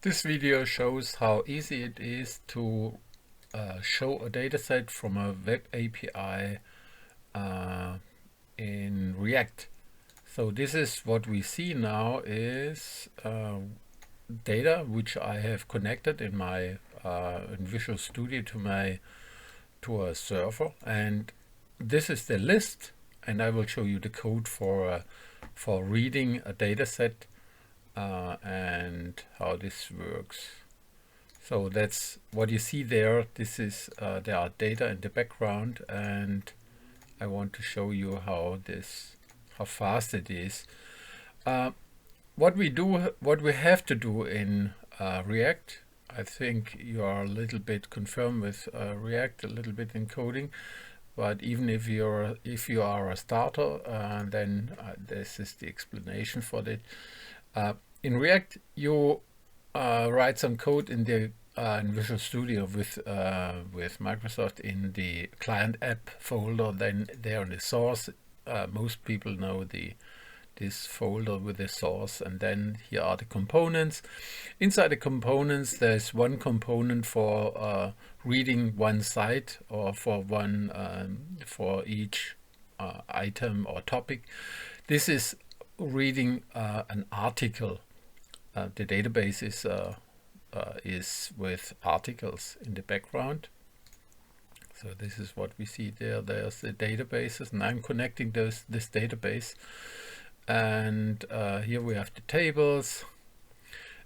This video shows how easy it is to show a dataset from a web API in React. So this is what we see now is data which I have connected in my in Visual Studio to a server, and this is the list, and I will show you the code for reading a dataset and how this works. So that's what you see there. This is there are data in the background, and I want to show you how fast it is. What we have to do in React. I think you are a little bit confirmed with React, a little bit in coding. But even if you are a starter, then this is the explanation for that. In React, you write some code in the in Visual Studio with Microsoft in the client app folder. Then there in the source, most people know this folder with the source, and then here are the components. Inside the components, there's one component for reading one site, or for one for each item or topic. This is reading an article. The database is with articles in the background. So this is what we see there. There's the databases, and I'm connecting this database. And here we have the tables,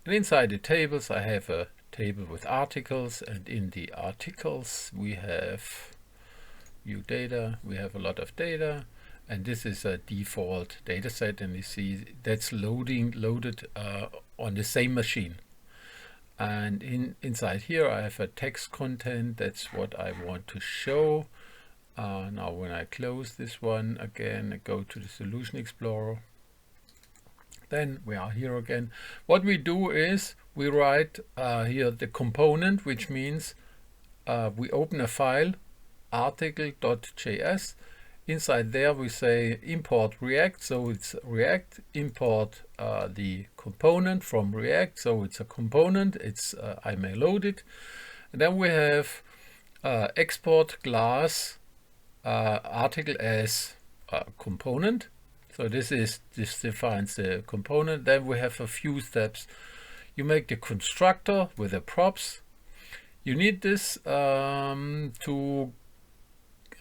and inside the tables I have a table with articles, and in the articles we have view data. We have a lot of data, and this is a default data set, and you see that's loaded on the same machine. And inside here I have a text content. That's what I want to show. Now when I close this one again, I go to the Solution Explorer, then we are here again. What we do is we write here the component, which means we open a file, article.js. Inside there we say import React, so it's React, import the component from React, so it's a component, it's I may load it. And then we have export class article as a component. So this defines the component. Then we have a few steps. You make the constructor with the props. You need this to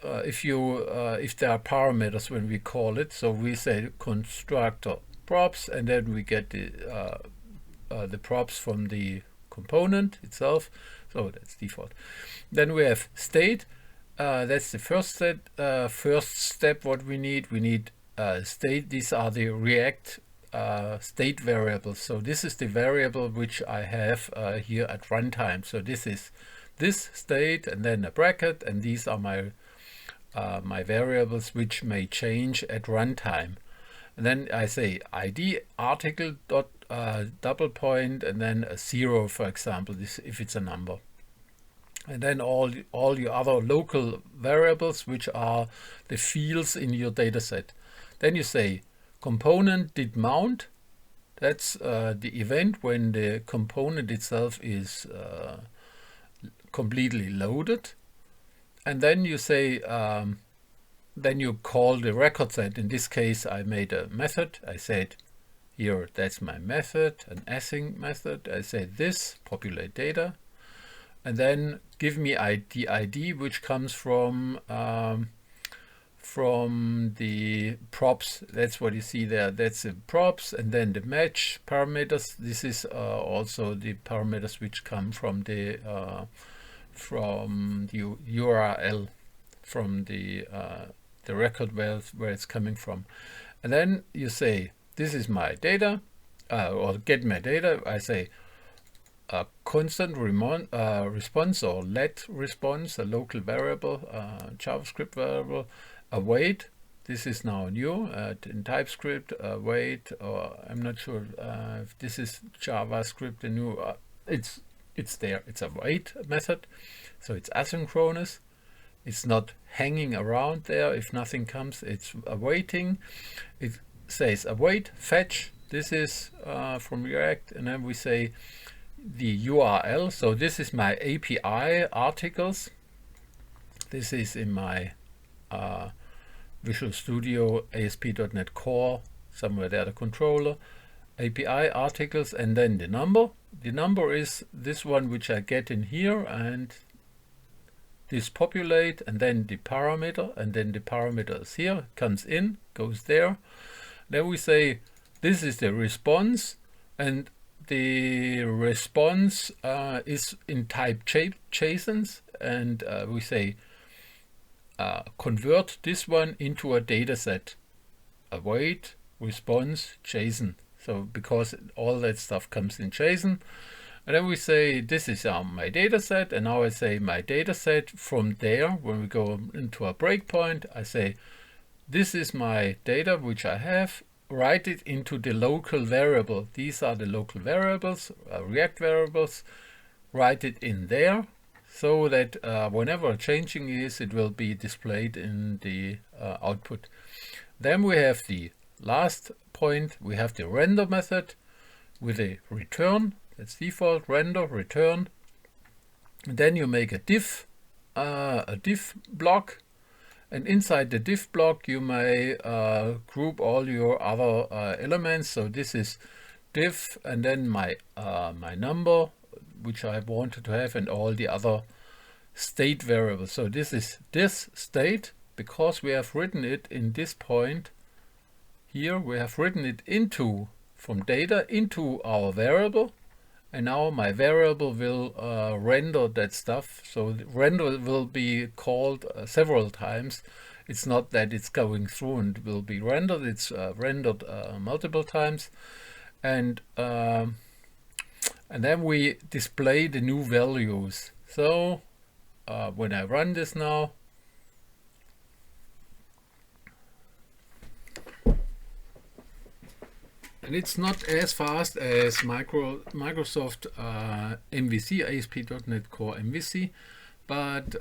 if there are parameters when we call it. So we say constructor props, and then we get the props from the component itself. So that's default. Then we have state. That's the first step. What we need state. These are the React state variables. So this is the variable which I have here at runtime. So this is this state, and then a bracket, and these are my my variables which may change at runtime. And then I say ID article dot double point, and then a 0, for example, this if it's a number. And then all your other local variables, which are the fields in your dataset. Then you say component did mount. That's the event when the component itself is completely loaded. And then you say, then you call the record set. In this case, I made a method. I said, here, that's my method, an async method. I said this, populate data. And then give me the ID, which comes from the props. That's what you see there. That's the props, and then the match parameters. This is also the parameters which come from the URL, from the record where it's coming from. And then you say, this is my data, or get my data. I say a constant response, or let response, a local variable, JavaScript variable, await. This is now new in TypeScript. Await, or I'm not sure if this is JavaScript. The new it's there. It's a wait method, so it's asynchronous. It's not hanging around there. If nothing comes, it's awaiting. It says await, fetch. This is from React, and then we say the URL. So this is my API articles. This is in my Visual Studio ASP.NET Core, somewhere there, the controller, API articles, and then the number. The number is this one which I get in here, and this populate, and then the parameter, and then the parameter is here, comes in, goes there. Then we say this is the response, and the response is in type JSON, and we say convert this one into a dataset, await response JSON. So because all that stuff comes in JSON, and then we say this is my dataset, and now I say my dataset. From there, when we go into a breakpoint, I say this is my data which I have. Write it into the local variable. These are the local variables, React variables. Write it in there, so that whenever changing is, it will be displayed in the output. Then we have the last point. We have the render method with a return. That's default, render, return. And then you make a div block, and inside the div block you may group all your other elements. So this is div, and then my number, which I wanted to have, and all the other state variables. So this is this state, because we have written it in this point here, we have written it into from data into our variable, and now my variable will render that stuff. So the render will be called several times. It's not that it's going through and will be rendered, it's rendered multiple times, and then we display the new values. So when I run this now, and it's not as fast as Microsoft MVC, ASP.NET Core MVC, but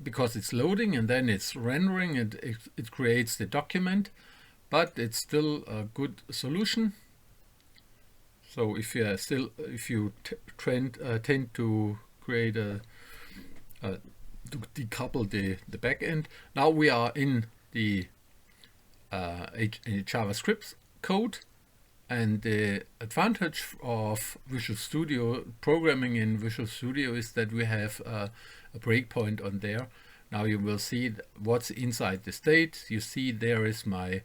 because it's loading and then it's rendering, it creates the document, but it's still a good solution. So if you tend to create to decouple the backend. Now we are in the JavaScript code. And the advantage of Visual Studio, programming in Visual Studio, is that we have a breakpoint on there. Now you will see what's inside the state. You see there is my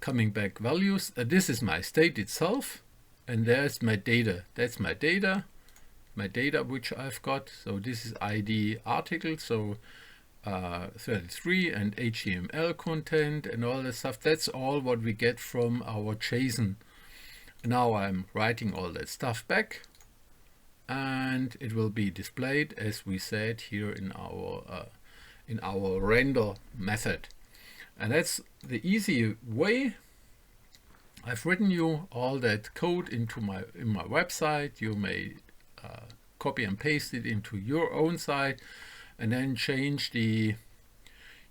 coming back values. This is my state itself, and there's my data. That's my data which I've got. So this is ID article. So 33 and HTML content and all that stuff. That's all what we get from our JSON. Now I'm writing all that stuff back, and it will be displayed as we said here in our render method. And that's the easy way. I've written you all that code in my website. You may copy and paste it into your own site, and then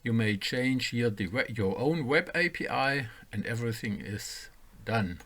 you may change here your own web API, and everything is done.